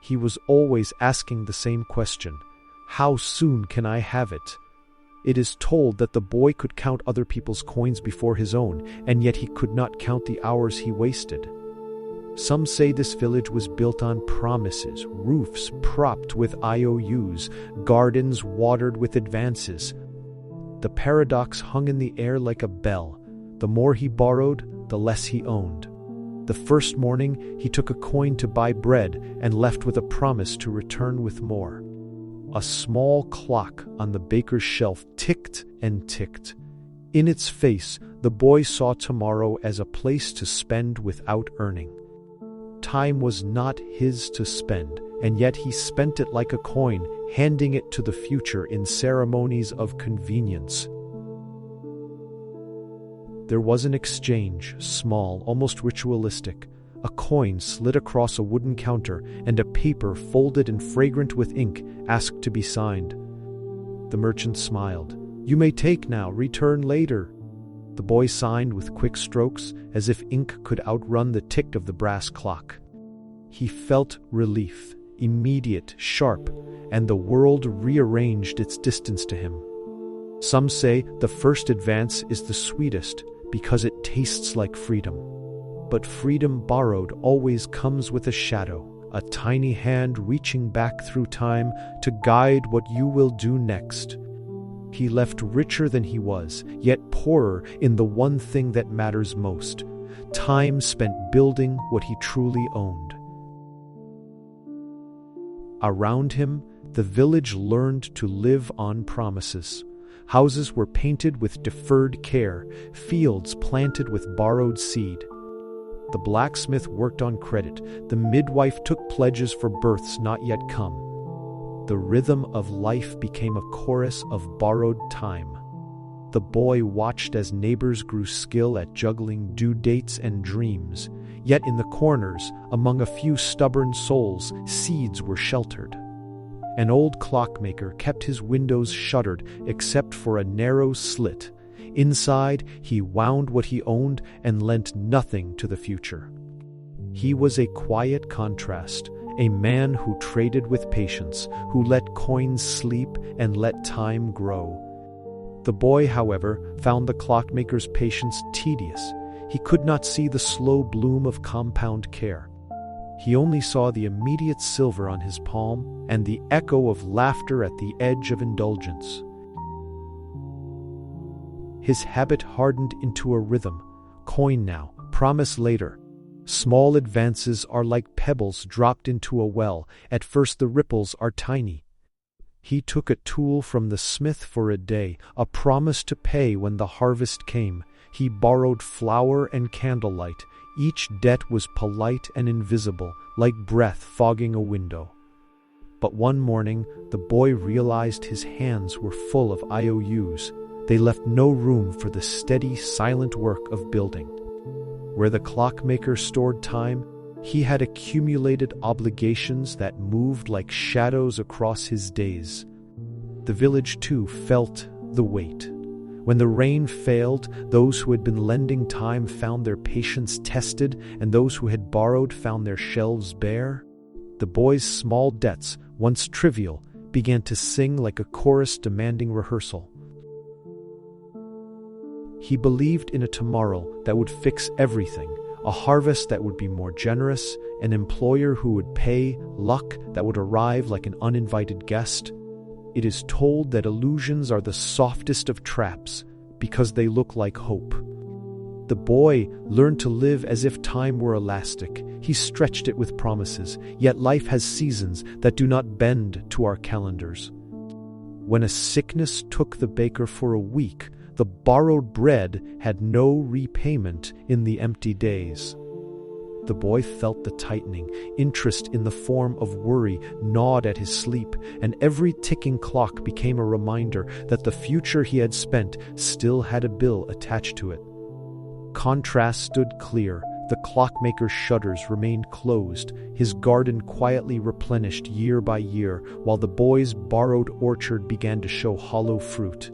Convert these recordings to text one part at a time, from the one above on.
He was always asking the same question: how soon can I have it? It is told that the boy could count other people's coins before his own, and yet he could not count the hours he wasted. Some say this village was built on promises, roofs propped with IOUs, gardens watered with advances. The paradox hung in the air like a bell. The more he borrowed, the less he owned. The first morning, he took a coin to buy bread and left with a promise to return with more. A small clock on the baker's shelf ticked and ticked. In its face, the boy saw tomorrow as a place to spend without earning. Time was not his to spend, and yet he spent it like a coin, handing it to the future in ceremonies of convenience. There was an exchange, small, almost ritualistic. A coin slid across a wooden counter, and a paper folded and fragrant with ink asked to be signed. The merchant smiled. "You may take now, return later." The boy signed with quick strokes, as if ink could outrun the tick of the brass clock. He felt relief, immediate, sharp, and the world rearranged its distance to him. Some say the first advance is the sweetest because it tastes like freedom. But freedom borrowed always comes with a shadow, a tiny hand reaching back through time to guide what you will do next. He left richer than he was, yet poorer in the one thing that matters most: time spent building what he truly owned. Around him, the village learned to live on promises. Houses were painted with deferred care, fields planted with borrowed seed. The blacksmith worked on credit. The midwife took pledges for births not yet come. The rhythm of life became a chorus of borrowed time. The boy watched as neighbors grew skill at juggling due dates and dreams. Yet in the corners, among a few stubborn souls, seeds were sheltered. An old clockmaker kept his windows shuttered except for a narrow slit. Inside, he wound what he owned and lent nothing to the future. He was a quiet contrast, a man who traded with patience, who let coins sleep and let time grow. The boy, however, found the clockmaker's patience tedious. He could not see the slow bloom of compound care. He only saw the immediate silver on his palm and the echo of laughter at the edge of indulgence. His habit hardened into a rhythm. Coin now, promise later. Small advances are like pebbles dropped into a well. At first the ripples are tiny. He took a tool from the smith for a day, a promise to pay when the harvest came. He borrowed flour and candlelight. Each debt was polite and invisible, like breath fogging a window. But one morning, the boy realized his hands were full of IOUs. They left no room for the steady, silent work of building. Where the clockmaker stored time, he had accumulated obligations that moved like shadows across his days. The village, too, felt the weight. When the rain failed, those who had been lending time found their patience tested, and those who had borrowed found their shelves bare. The boy's small debts, once trivial, began to sing like a chorus demanding rehearsal. He believed in a tomorrow that would fix everything, a harvest that would be more generous, an employer who would pay, luck that would arrive like an uninvited guest. It is told that illusions are the softest of traps because they look like hope. The boy learned to live as if time were elastic. He stretched it with promises, yet life has seasons that do not bend to our calendars. When a sickness took the baker for a week, the borrowed bread had no repayment in the empty days. The boy felt the tightening. Interest in the form of worry gnawed at his sleep, and every ticking clock became a reminder that the future he had spent still had a bill attached to it. Contrast stood clear. The clockmaker's shutters remained closed, his garden quietly replenished year by year, while the boy's borrowed orchard began to show hollow fruit.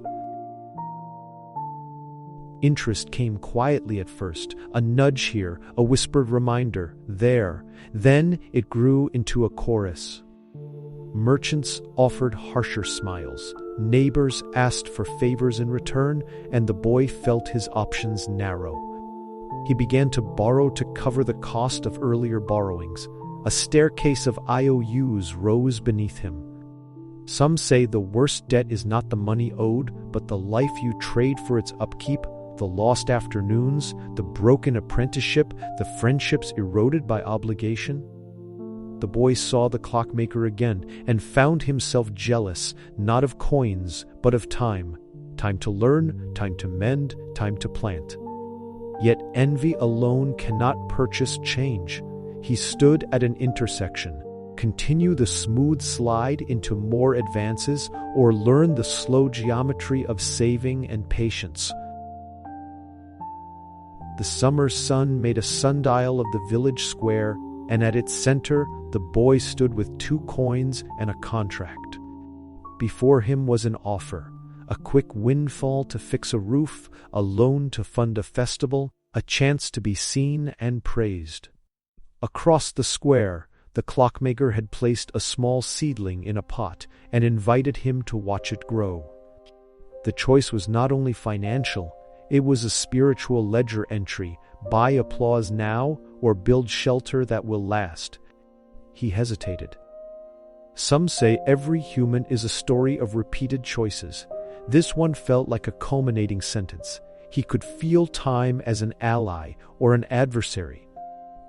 Interest came quietly at first, a nudge here, a whispered reminder there. Then it grew into a chorus. Merchants offered harsher smiles. Neighbors asked for favors in return, and the boy felt his options narrow. He began to borrow to cover the cost of earlier borrowings. A staircase of IOUs rose beneath him. Some say the worst debt is not the money owed, but the life you trade for its upkeep, the lost afternoons, the broken apprenticeship, the friendships eroded by obligation. The boy saw the clockmaker again and found himself jealous, not of coins, but of time. Time to learn, time to mend, time to plant. Yet envy alone cannot purchase change. He stood at an intersection. Continue the smooth slide into more advances, or learn the slow geometry of saving and patience. The summer sun made a sundial of the village square, and at its center the boy stood with 2 coins and a contract. Before him was an offer, a quick windfall to fix a roof, a loan to fund a festival, a chance to be seen and praised. Across the square, the clockmaker had placed a small seedling in a pot and invited him to watch it grow. The choice was not only financial, it was a spiritual ledger entry: buy applause now or build shelter that will last. He hesitated. Some say every human is a story of repeated choices. This one felt like a culminating sentence. He could feel time as an ally or an adversary.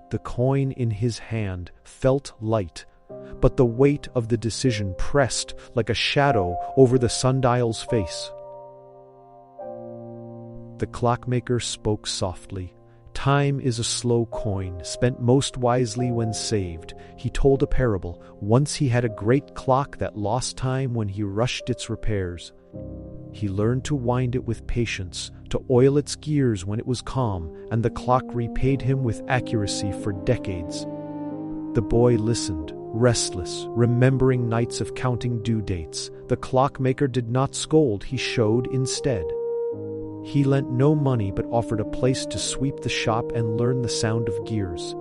The coin in his hand felt light, but the weight of the decision pressed like a shadow over the sundial's face. The clockmaker spoke softly. Time is a slow coin, spent most wisely when saved. He told a parable. Once he had a great clock that lost time when he rushed its repairs. He learned to wind it with patience, to oil its gears when it was calm, and the clock repaid him with accuracy for decades. The boy listened, restless, remembering nights of counting due dates. The clockmaker did not scold, he showed instead. He lent no money but offered a place to sweep the shop and learn the sound of gears.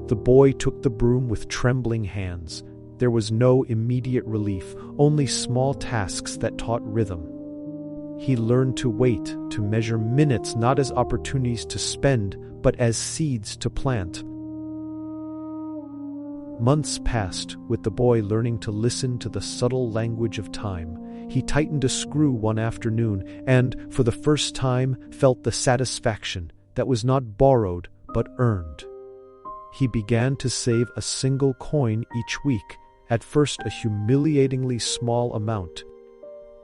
The boy took the broom with trembling hands. There was no immediate relief, only small tasks that taught rhythm. He learned to wait, to measure minutes not as opportunities to spend, but as seeds to plant. Months passed, with the boy learning to listen to the subtle language of time. He tightened a screw one afternoon and, for the first time, felt the satisfaction that was not borrowed but earned. He began to save a single coin each week, at first a humiliatingly small amount.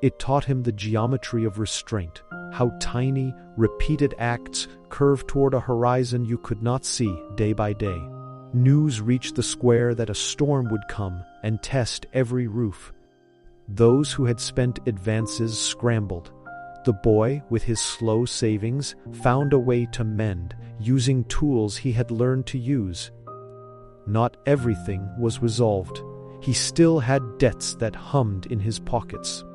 It taught him the geometry of restraint, how tiny, repeated acts curved toward a horizon you could not see day by day. News reached the square that a storm would come and test every roof. Those who had spent advances scrambled. The boy, with his slow savings, found a way to mend, using tools he had learned to use. Not everything was resolved. He still had debts that hummed in his pockets.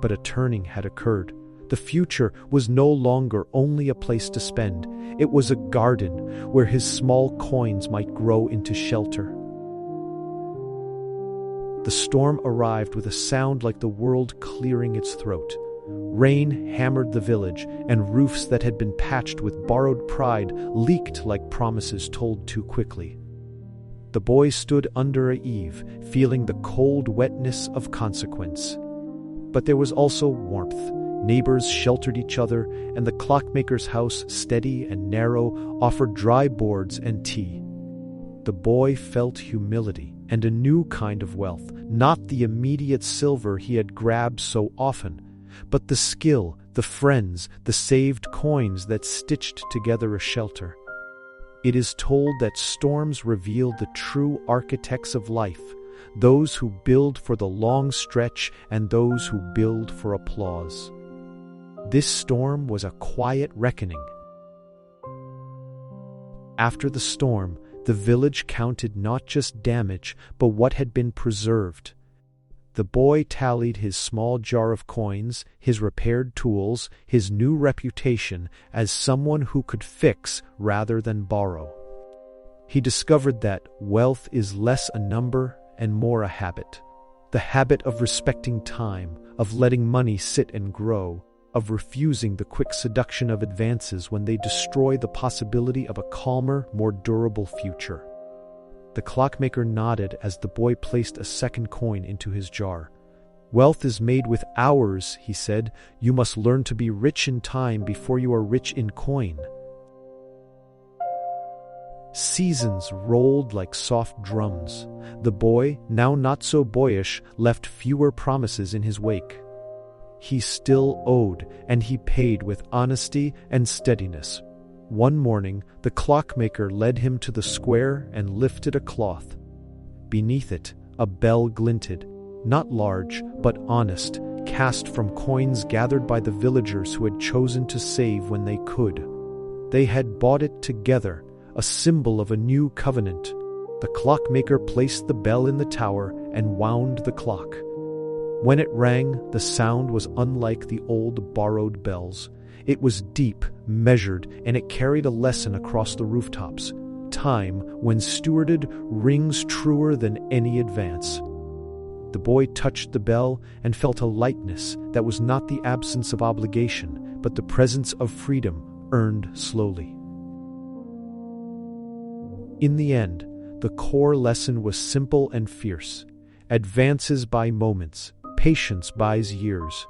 But a turning had occurred. The future was no longer only a place to spend. It was a garden where his small coins might grow into shelter. The storm arrived with a sound like the world clearing its throat. Rain hammered the village, and roofs that had been patched with borrowed pride leaked like promises told too quickly. The boy stood under a eave, feeling the cold wetness of consequence. But there was also warmth. Neighbors sheltered each other, and the clockmaker's house, steady and narrow, offered dry boards and tea. The boy felt humility and a new kind of wealth, not the immediate silver he had grabbed so often, but the skill, the friends, the saved coins that stitched together a shelter. It is told that storms reveal the true architects of life, those who build for the long stretch and those who build for applause. This storm was a quiet reckoning. After the storm, the village counted not just damage, but what had been preserved. The boy tallied his small jar of coins, his repaired tools, his new reputation as someone who could fix rather than borrow. He discovered that wealth is less a number and more a habit. The habit of respecting time, of letting money sit and grow, of refusing the quick seduction of advances when they destroy the possibility of a calmer, more durable future. The clockmaker nodded as the boy placed a second coin into his jar. "Wealth is made with hours," he said. "You must learn to be rich in time before you are rich in coin." Seasons rolled like soft drums. The boy, now not so boyish, left fewer promises in his wake. He still owed, and he paid with honesty and steadiness. One morning, the clockmaker led him to the square and lifted a cloth. Beneath it, a bell glinted, not large, but honest, cast from coins gathered by the villagers who had chosen to save when they could. They had bought it together, a symbol of a new covenant. The clockmaker placed the bell in the tower and wound the clock. When it rang, the sound was unlike the old borrowed bells. It was deep, measured, and it carried a lesson across the rooftops. Time, when stewarded, rings truer than any advance. The boy touched the bell and felt a lightness that was not the absence of obligation, but the presence of freedom earned slowly. In the end, the core lesson was simple and fierce. Advances buy moments, patience buys years.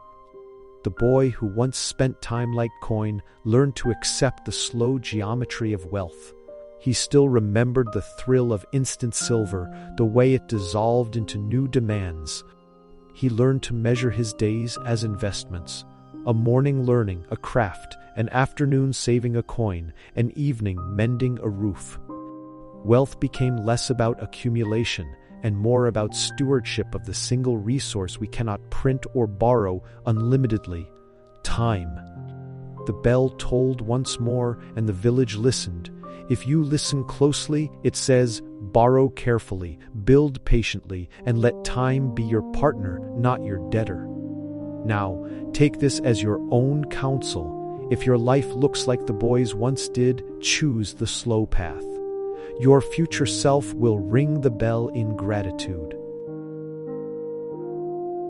The boy who once spent time like coin learned to accept the slow geometry of wealth. He still remembered the thrill of instant silver, the way it dissolved into new demands. He learned to measure his days as investments. A morning learning a craft, an afternoon saving a coin, an evening mending a roof. Wealth became less about accumulation and more about stewardship of the single resource we cannot print or borrow unlimitedly: time. The bell tolled once more, and the village listened. If you listen closely, it says, borrow carefully, build patiently, and let time be your partner, not your debtor. Now, take this as your own counsel. If your life looks like the boy's once did, choose the slow path. Your future self will ring the bell in gratitude.